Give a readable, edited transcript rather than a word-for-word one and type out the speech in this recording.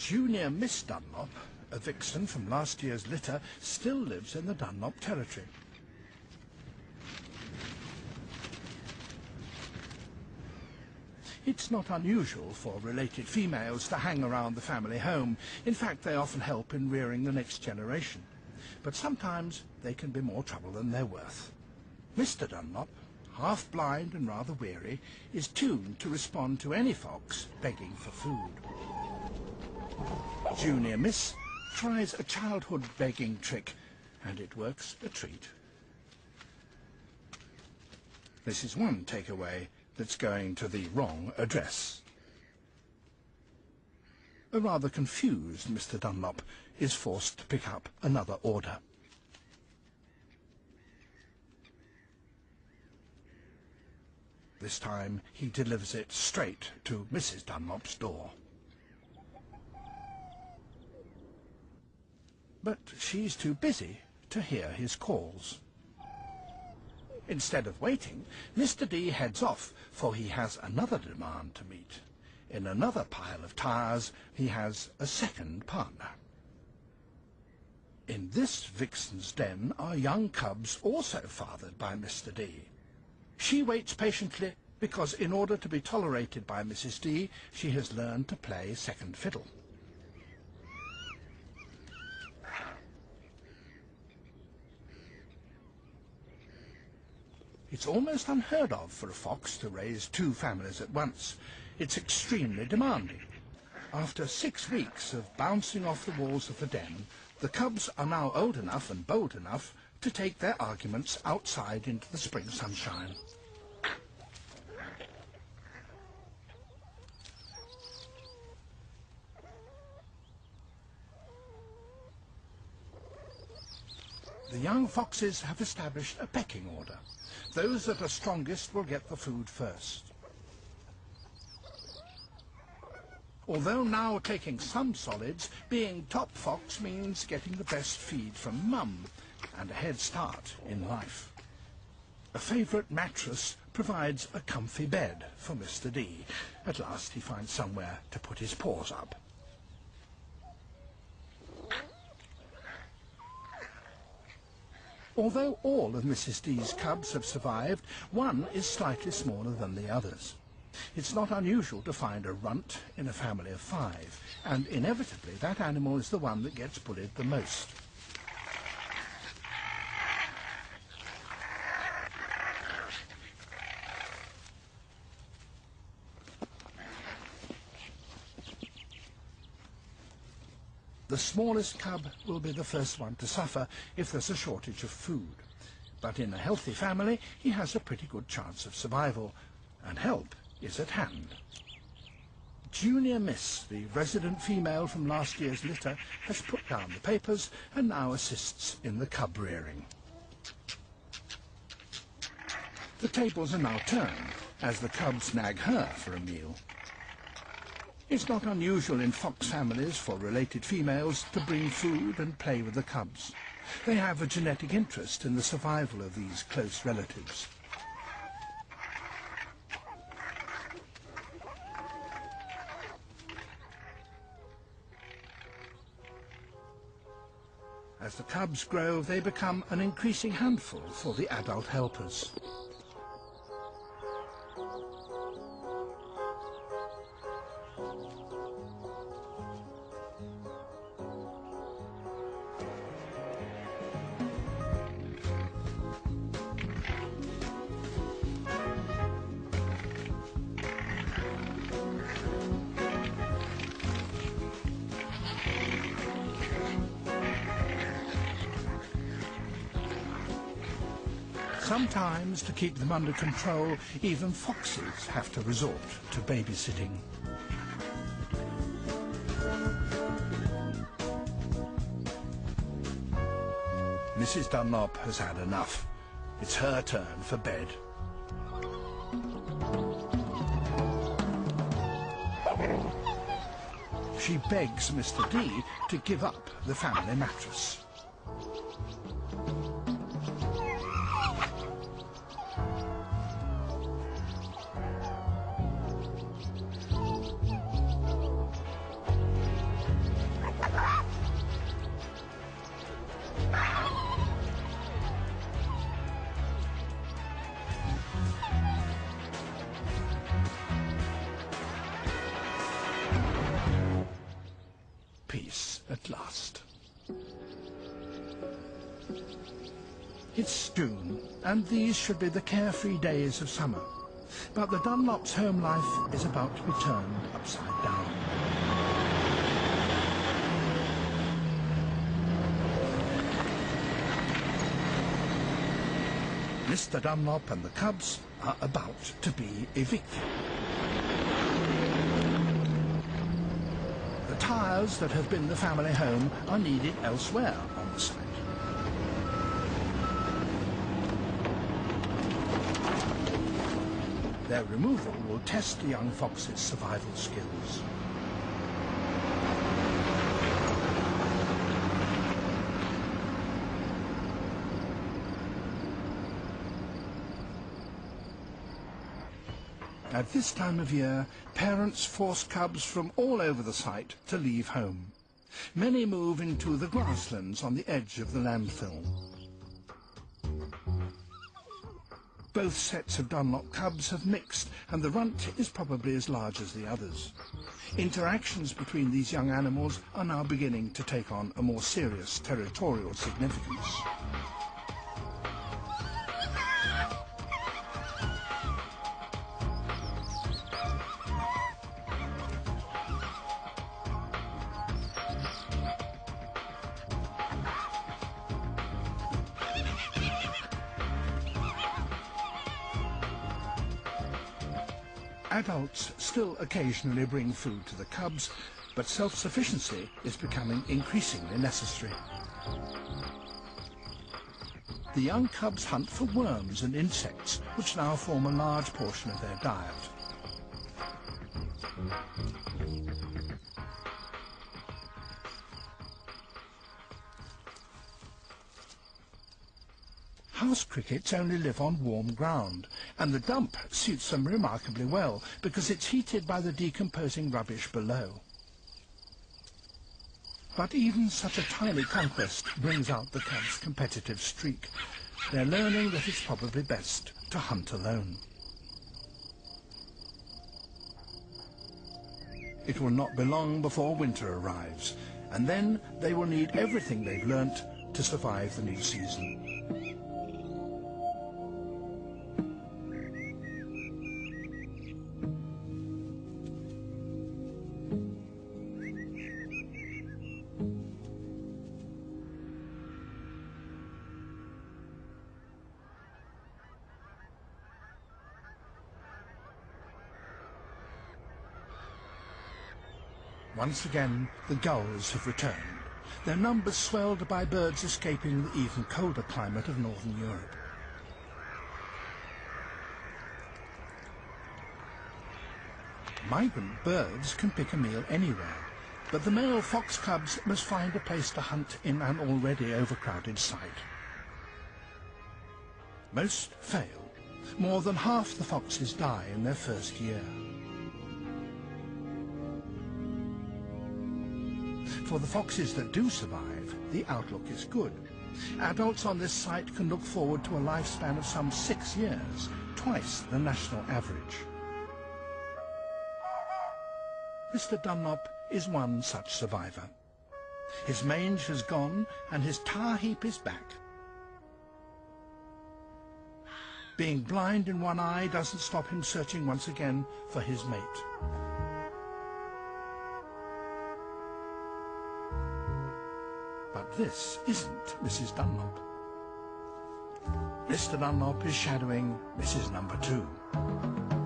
Junior Miss Dunlop, a vixen from last year's litter, still lives in the Dunlop territory. It's not unusual for related females to hang around the family home. In fact, they often help in rearing the next generation. But sometimes they can be more trouble than they're worth. Mr. Dunlop, half blind and rather weary, is tuned to respond to any fox begging for food. Junior Miss tries a childhood begging trick, and it works a treat. This is one takeaway that's going to the wrong address. A rather confused Mr. Dunlop is forced to pick up another order. This time he delivers it straight to Mrs. Dunlop's door. But she's too busy to hear his calls. Instead of waiting, Mr. D heads off, for he has another demand to meet. In another pile of tires, he has a second partner. In this vixen's den are young cubs also fathered by Mr. D. She waits patiently because in order to be tolerated by Mrs. D, she has learned to play second fiddle. It's almost unheard of for a fox to raise two families at once. It's extremely demanding. After 6 weeks of bouncing off the walls of the den, the cubs are now old enough and bold enough to take their arguments outside into the spring sunshine. The young foxes have established a pecking order. Those that are strongest will get the food first. Although now taking some solids, being top fox means getting the best feed from mum and a head start in life. A favourite mattress provides a comfy bed for Mr. D. At last he finds somewhere to put his paws up. Although all of Mrs. D's cubs have survived, one is slightly smaller than the others. It's not unusual to find a runt in a family of 5, and inevitably that animal is the one that gets bullied the most. The smallest cub will be the first one to suffer if there's a shortage of food. But in a healthy family, he has a pretty good chance of survival, and help is at hand. Junior Miss, the resident female from last year's litter, has put down the papers and now assists in the cub rearing. The tables are now turned as the cubs nag her for a meal. It's not unusual in fox families for related females to bring food and play with the cubs. They have a genetic interest in the survival of these close relatives. As the cubs grow, they become an increasing handful for the adult helpers. Sometimes, to keep them under control, even foxes have to resort to babysitting. Mrs. Dunlop has had enough. It's her turn for bed. She begs Mr. D to give up the family mattress. at last. It's June, and these should be the carefree days of summer. But the Dunlops' home life is about to be turned upside down. Mr. Dunlop and the cubs are about to be evicted. The tiles that have been the family home are needed elsewhere on the site. Their removal will test the young fox's survival skills. At this time of year, parents force cubs from all over the site to leave home. Many move into the grasslands on the edge of the landfill. Both sets of Dunlop cubs have mixed, and the runt is probably as large as the others. Interactions between these young animals are now beginning to take on a more serious territorial significance. Adults still occasionally bring food to the cubs, but self-sufficiency is becoming increasingly necessary. The young cubs hunt for worms and insects, which now form a large portion of their diet. House crickets only live on warm ground, and the dump suits them remarkably well because it's heated by the decomposing rubbish below. But even such a tiny conquest brings out the cubs' competitive streak. They're learning that it's probably best to hunt alone. It will not be long before winter arrives, and then they will need everything they've learnt to survive the new season. Once again, the gulls have returned, their numbers swelled by birds escaping the even colder climate of northern Europe. Migrant birds can pick a meal anywhere, but the male fox cubs must find a place to hunt in an already overcrowded site. Most fail. More than half the foxes die in their first year. For the foxes that do survive, the outlook is good. Adults on this site can look forward to a lifespan of some 6 years, twice the national average. Mr. Dunlop is one such survivor. His mange has gone and his tar heap is back. Being blind in one eye doesn't stop him searching once again for his mate. But this isn't Mrs. Dunlop. Mr. Dunlop is shadowing Mrs. Number 2.